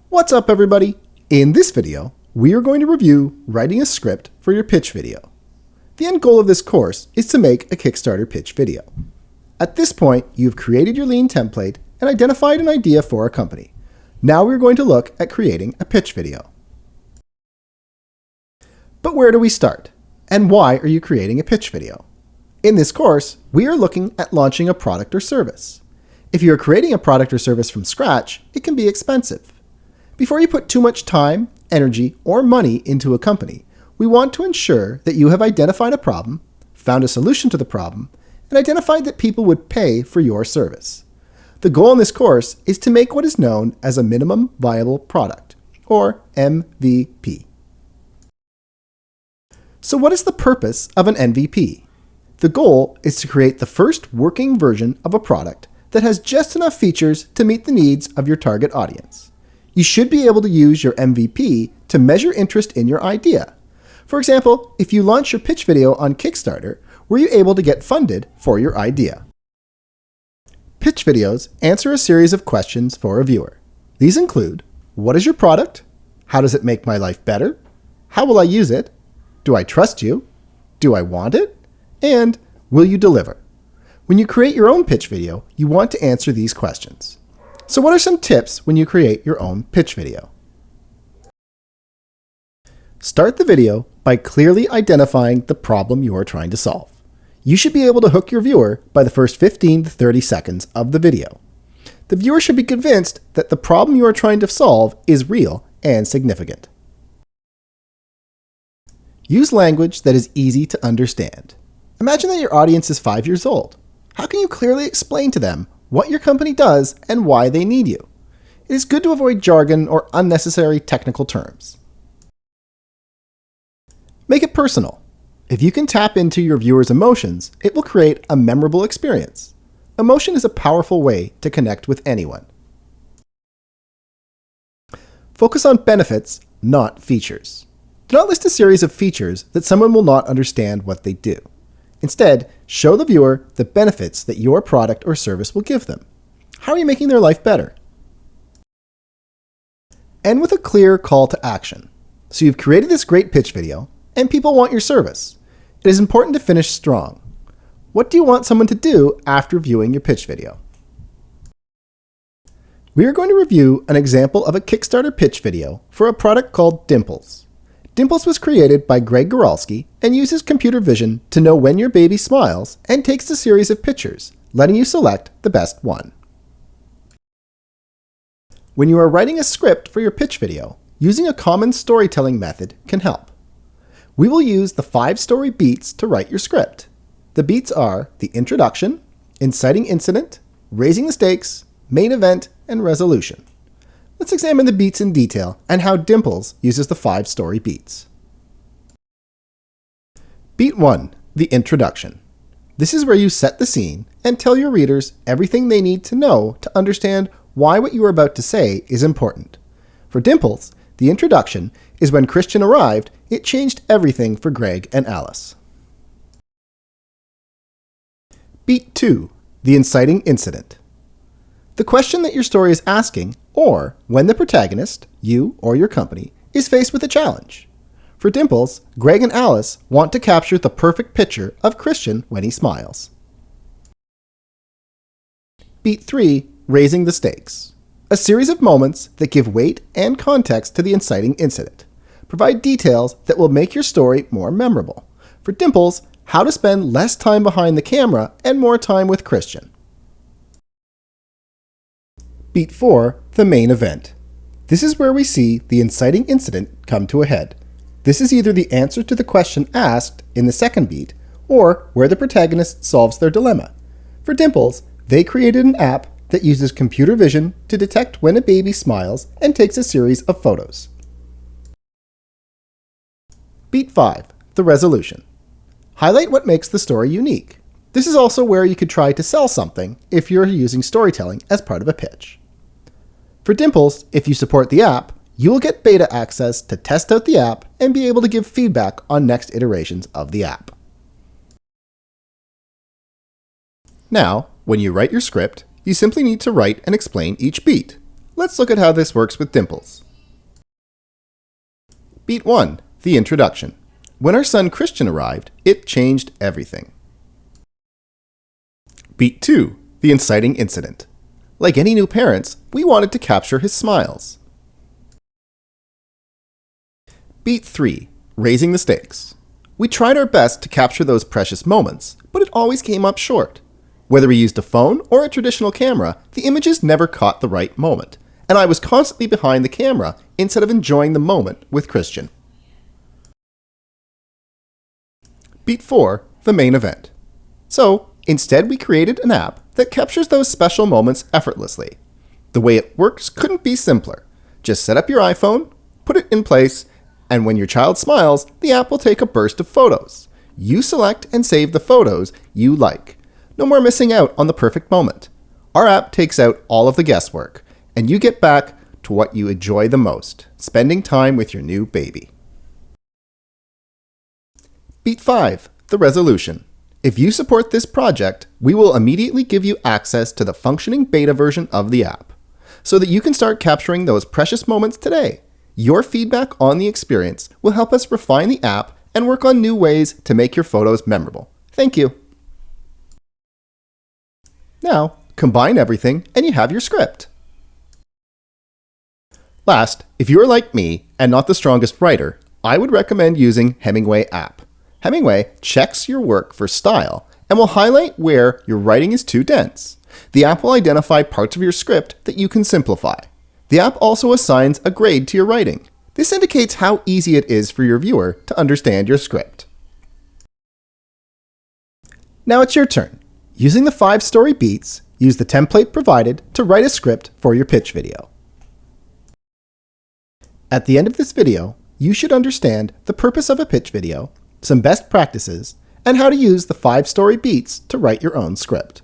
What's up, everybody? In this video, we are going to review writing a script for your pitch video. The end goal of this course is to make a Kickstarter pitch video. At this point, you've created your lean template and identified an idea for a company. Now we're going to look at creating a pitch video. But where do we start? And why are you creating a pitch video? In this course, we are looking at launching a product or service. If you are creating a product or service from scratch, it can be expensive. Before you put too much time, energy, or money into a company, we want to ensure that you have identified a problem, found a solution to the problem, and identified that people would pay for your service. The goal in this course is to make what is known as a minimum viable product, or MVP. So what is the purpose of an MVP? The goal is to create the first working version of a product that has just enough features to meet the needs of your target audience. You should be able to use your MVP to measure interest in your idea. For example, if you launch your pitch video on Kickstarter, were you able to get funded for your idea? Pitch videos answer a series of questions for a viewer. These include, what is your product? How does it make my life better? How will I use it? Do I trust you? Do I want it? And will you deliver? When you create your own pitch video, you want to answer these questions. So what are some tips when you create your own pitch video? Start the video by clearly identifying the problem you are trying to solve. You should be able to hook your viewer by the first 15 to 30 seconds of the video. The viewer should be convinced that the problem you are trying to solve is real and significant. Use language that is easy to understand. Imagine that your audience is 5 years old. How can you clearly explain to them what your company does and why they need you? It is good to avoid jargon or unnecessary technical terms. Make it personal. If you can tap into your viewers' emotions, it will create a memorable experience. Emotion is a powerful way to connect with anyone. Focus on benefits, not features. Do not list a series of features that someone will not understand what they do. Instead, show the viewer the benefits that your product or service will give them. How are you making their life better? End with a clear call to action. So you've created this great pitch video, and people want your service. It is important to finish strong. What do you want someone to do after viewing your pitch video? We are going to review an example of a Kickstarter pitch video for a product called Dimples. Dimples was created by Greg Goralski and uses computer vision to know when your baby smiles and takes a series of pictures, letting you select the best one. When you are writing a script for your pitch video, using a common storytelling method can help. We will use the 5-story beats to write your script. The beats are the introduction, inciting incident, raising the stakes, main event, and resolution. Let's examine the beats in detail and how Dimples uses the 5-story beats. Beat 1, the introduction. This is where you set the scene and tell your readers everything they need to know to understand why what you are about to say is important. For Dimples, the introduction is when Christian arrived, it changed everything for Greg and Alice. Beat 2, the inciting incident. The question that your story is asking, or when the protagonist, you or your company, is faced with a challenge. For Dimples, Greg and Alice want to capture the perfect picture of Christian when he smiles. Beat 3, raising the stakes. A series of moments that give weight and context to the inciting incident. Provide details that will make your story more memorable. For Dimples, how to spend less time behind the camera and more time with Christian. Beat 4, the main event. This is where we see the inciting incident come to a head. This is either the answer to the question asked in the second beat, or where the protagonist solves their dilemma. For Dimples, they created an app that uses computer vision to detect when a baby smiles and takes a series of photos. Beat 5, the resolution. Highlight what makes the story unique. This is also where you could try to sell something if you're using storytelling as part of a pitch. For Dimples, if you support the app, you will get beta access to test out the app and be able to give feedback on next iterations of the app. Now, when you write your script, you simply need to write and explain each beat. Let's look at how this works with Dimples. Beat 1, the introduction. When our son Christian arrived, it changed everything. Beat 2, the inciting incident. Like any new parents, we wanted to capture his smiles. Beat 3, raising the stakes. We tried our best to capture those precious moments, but it always came up short. Whether we used a phone or a traditional camera, the images never caught the right moment, and I was constantly behind the camera instead of enjoying the moment with Christian. Beat 4, the main event. So, instead we created an app that captures those special moments effortlessly. The way it works couldn't be simpler. Just set up your iPhone, put it in place, and when your child smiles, the app will take a burst of photos. You select and save the photos you like. No more missing out on the perfect moment. Our app takes out all of the guesswork, and you get back to what you enjoy the most, spending time with your new baby. Beat 5, the resolution. If you support this project, we will immediately give you access to the functioning beta version of the app, so that you can start capturing those precious moments today. Your feedback on the experience will help us refine the app and work on new ways to make your photos memorable. Thank you. Now, combine everything and you have your script. Last, if you're like me and not the strongest writer, I would recommend using Hemmingway App. Hemmingway checks your work for style and will highlight where your writing is too dense. The app will identify parts of your script that you can simplify. The app also assigns a grade to your writing. This indicates how easy it is for your viewer to understand your script. Now it's your turn. Using the 5 story beats, use the template provided to write a script for your pitch video. At the end of this video, you should understand the purpose of a pitch video, some best practices, and how to use the 5 story beats to write your own script.